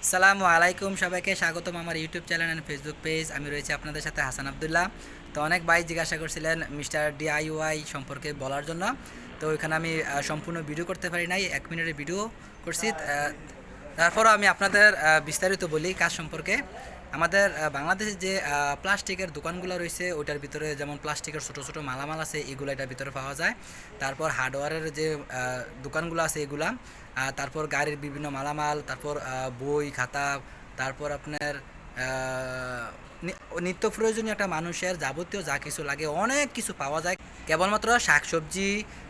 আসসালামু আলাইকুম, সবাইকে স্বাগতম আমার YouTube channel and Facebook page. আমি রয়েছি আপনাদের সাথে হাসান আবদুল্লাহ। তো অনেক ভাই জিজ্ঞাসা করছিলেন মিস্টার DIY সম্পর্কে বলার জন্য। তো ওইখানে আমি সম্পূর্ণ ভিডিও করতে পারি নাই, 1 মিনিটের ভিডিও করছি। তারপরও আমি আপনাদের বিস্তারিত বলি কাজ সম্পর্কে। আমাদের বাংলাদেশে যে প্লাস্টিকের দোকানগুলো রয়েছে ওইটার ভিতরে যেমন প্লাস্টিকের ছোটো ছোটো মালামাল আছে, এগুলো এটার ভিতরে পাওয়া যায়। তারপর হার্ডওয়্যারের যে দোকানগুলো আছে এগুলা, তারপর গাড়ির বিভিন্ন মালামাল, তারপর বই খাতা, তারপর আপনার নিত্য প্রয়োজনীয় একটা মানুষের যাবতীয় যা কিছু লাগে অনেক কিছু পাওয়া যায়। কেবলমাত্র শাকসবজি,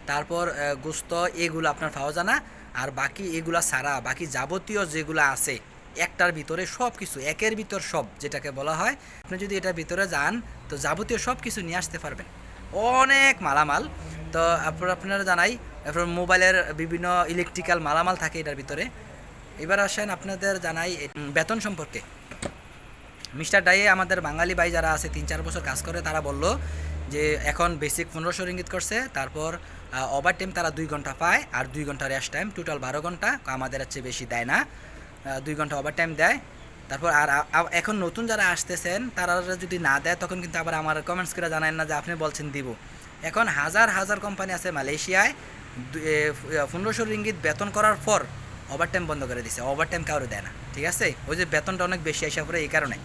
তারপর গোস্ত, এগুলো আপনার পাওয়া যায় না। আর বাকি এগুলা ছাড়া বাকি যাবতীয় যেগুলো আছে একটার ভিতরে সব কিছু, একের ভিতর সব যেটাকে বলা হয়। আপনি যদি এটার ভিতরে যান তো যাবতীয় সব কিছু নিয়ে আসতে পারবেন, অনেক মালামাল। তো আপনারা জানাই, তারপর মোবাইলের বিভিন্ন ইলেকট্রিক্যাল মালামাল থাকে এটার ভিতরে। এবার আসেন আপনাদের জানাই বেতন সম্পর্কে। মিস্টার ডাইয়ে আমাদের বাঙালি ভাই যারা আছে 3-4 বছর কাজ করে, তারা বলল যে এখন বেসিক 1500 রিঙ্গিত করছে। তারপর ওভার টাইম তারা 2 ঘন্টা পায় আর 2 ঘন্টা রেস্ট টাইম, টোটাল 12 ঘন্টা। আমাদের হচ্ছে বেশি দেয় না, 2 ঘন্টা ওভার টাইম দেয়। তারপর আর এখন নতুন যারা আসতেছেন তারা যদি না দেয় তখন কিন্তু আবার আমার কমেন্টস করে জানায় না যে আপনি বলছেন দিব। এখন হাজার হাজার কোম্পানি আছে মালয়েশিয়ায়, 1500 রিঙ্গিত বেতন করার পর ওভার টাইম বন্ধ করে দিছে, ওভার টাইম কাউরে দেয় না। ঠিক আছে, ওই যে বেতনটা অনেক বেশি আসা পড়ে এই কারণে।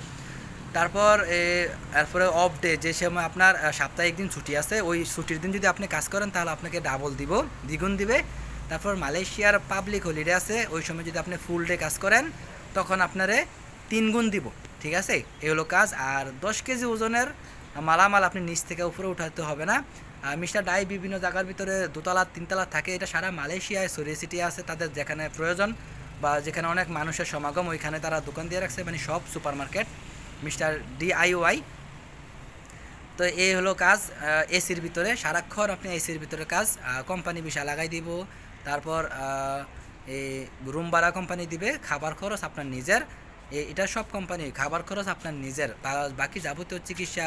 তারপর এরপরে অফ ডে, যে সময় আপনার সাপ্তাহিক দিন ছুটি আছে, ওই ছুটির দিন যদি আপনি কাজ করেন তাহলে আপনাকে ডাবল দিব, দ্বিগুণ দিবে। তারপর মালয়েশিয়ার পাবলিক হলিডে আছে, ওই সময় যদি আপনি ফুল ডে কাজ করেন তখন আপনারে 3 গুণ দিব। ঠিক আছে, এই হলো কাজ। আর 10 কেজি ওজনের মালামাল আপনি নিচ থেকে উপরে উঠাতে হবে না। মিস্টার ডাই বিভিন্ন জায়গার ভিতরে 2তলা 3তলা থাকে, এটা সারা মালয়েশিয়ায় ছড়িয়ে ছিটিয়ে আছে। তাদের যেখানে প্রয়োজন বা যেখানে অনেক মানুষের সমাগম ওইখানে তারা দোকান দিয়ে রাখছে, মানে সব সুপার মার্কেট মিস্টার DIY। তো এই হলো কাজ। এসির ভিতরে সারাক্ষণ আপনি এসির ভিতরে কাজ, কোম্পানি বিষয় লাগাই দিব। তারপর এই রুম ভাড়া কোম্পানি দিবে, খাবার খরচ আপনার নিজের। এটা সব কোম্পানি, খাবার খরচ আপনার নিজের, বাকি যাবতীয় চিকিৎসা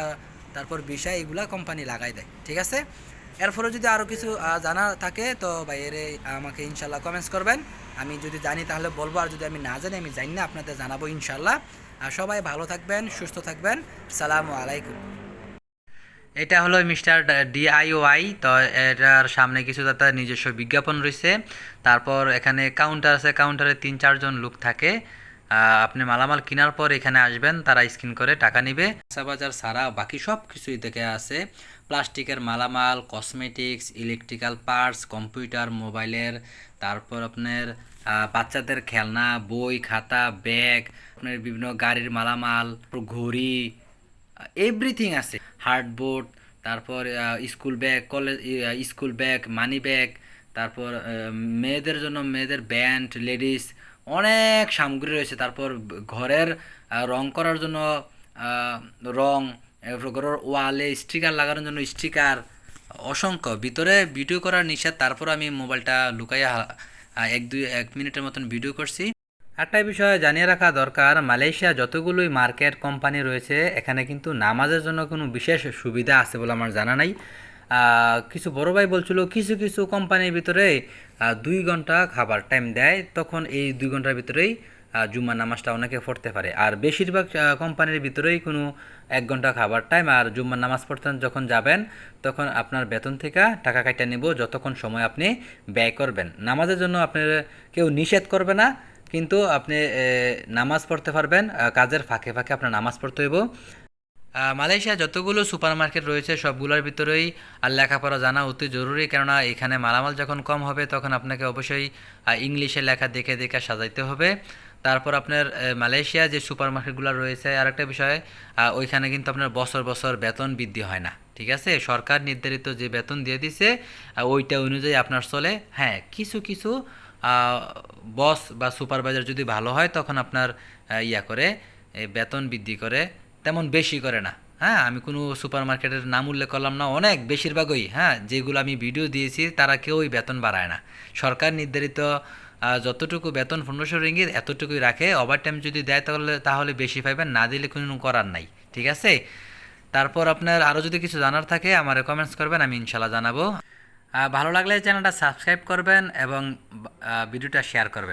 তারপর বিষয় এগুলা কোম্পানি লাগাই দেয়। ঠিক আছে, এরপরে যদি আরও কিছু জানা থাকে তো বাইরে আমাকে ইনশাল্লাহ কমেন্টস করবেন। আমি যদি জানি তাহলে বলবো, আর যদি আমি না জানি, আমি জানি না, আপনাদের জানাবো ইনশাল্লাহ। আর সবাই ভালো থাকবেন, সুস্থ থাকবেন। সালামু আলাইকুম। এটা হলো মিস্টার DIY। তো এটার সামনে কিছু তার নিজস্ব বিজ্ঞাপন রয়েছে। তারপর এখানে কাউন্টার আছে, কাউন্টারে 3-4 জন লোক থাকে। আপনি মালামাল কেনার পর এখানে আসবেন, তারা স্ক্যান করে টাকা নিবে। বাজার ছাড়া বাকি সব কিছুই থেকে আছে, প্লাস্টিকের মালামাল, কসমেটিক্স, ইলেকট্রিক্যাল পার্টস, কম্পিউটার, মোবাইলের, তারপর আপনার বাচ্চাদের খেলনা, বই খাতা, ব্যাগ, আপনার বিভিন্ন গাড়ির মালামাল, ঘড়ি, এভরিথিং আছে। হার্ডবোর্ড, তারপর school bag, college school bag, money bag, তারপর মেয়েদের জন্য মেয়েদের ব্যান্ড, লেডিস অনেক সামগ্রী রয়েছে। তারপর ঘরের রং করার জন্য রং, ঘরের ওয়ালে স্টিকার লাগানোর জন্য স্টিকার, অসংখ্য। ভিতরে ভিডিও করার নিষেধ, তারপর আমি মোবাইলটা লুকাইয়া 1-2 মিনিটের মতন ভিডিও করছি। একটা বিষয় জানিয়ে রাখা দরকার, মালয়েশিয়া যতগুলোই মার্কেট কোম্পানি রয়েছে এখানে কিন্তু নামাজের জন্য কোনো বিশেষ সুবিধা আছে বলে আমার জানা নাই। কিছু বড় ভাই বলছিল কিছু কিছু কোম্পানির ভিতরে 2 ঘন্টা খাবার টাইম দেয়, তখন এই 2 ঘন্টার ভিতরেই জুম্মার নামাজটা অনেকে পড়তে পারে। আর বেশিরভাগ কোম্পানির ভিতরেই কোনো 1 ঘন্টা খাবার টাইম। আর জুম্মার নামাজ পড়তে যখন যাবেন তখন আপনার বেতন থেকে টাকা কাটা নেব যতক্ষণ সময় আপনি ব্যয় করবেন। নামাজের জন্য আপনার কেউ নিষেধ করবে না, কিন্তু আপনি নামাজ পড়তে পারবেন, কাজের ফাঁকে ফাঁকে আপনার নামাজ পড়তে হইব। মালয়েশিয়া যতগুলো সুপার মার্কেট রয়েছে সবগুলোর ভিতরেই আর লেখাপড়া জানা অতি জরুরি, কেননা এখানে মালামাল যখন কম হবে তখন আপনাকে অবশ্যই ইংলিশে লেখা দেখে দেখে সাজাইতে হবে। তারপর আপনার মালয়েশিয়া যে সুপার মার্কেটগুলো রয়েছে, আরেকটা বিষয়, ওইখানে কিন্তু আপনার বছর বছর বেতন বৃদ্ধি হয় না। ঠিক আছে, সরকার নির্ধারিত যে বেতন দিয়ে দিছে ওইটা অনুযায়ী আপনার চলে। হ্যাঁ, কিছু কিছু বস বা সুপারভাইজার যদি ভালো হয় তখন আপনার করে বেতন বৃদ্ধি করে, তেমন বেশি করে না। হ্যাঁ, আমি কোনো সুপার মার্কেটের নাম উল্লেখ করলাম না, অনেক বেশিরভাগই, হ্যাঁ, যেগুলো আমি ভিডিও দিয়েছি তারা কেউই বেতন বাড়ায় না। সরকার নির্ধারিত যতটুকু বেতন 1500 রিঙ্গিত এতটুকুই রাখে। ওভার টাইম যদি দেয় তাহলে বেশি পাইবেন, না দিলে কোনো করার নাই। ঠিক আছে, তারপর আপনার আরও যদি কিছু জানার থাকে আমার কমেন্টস করবেন, আমি ইনশাল্লাহ জানাবো। ভালো লাগলে চ্যানেলটা সাবস্ক্রাইব করবেন এবং ভিডিওটা শেয়ার করবেন।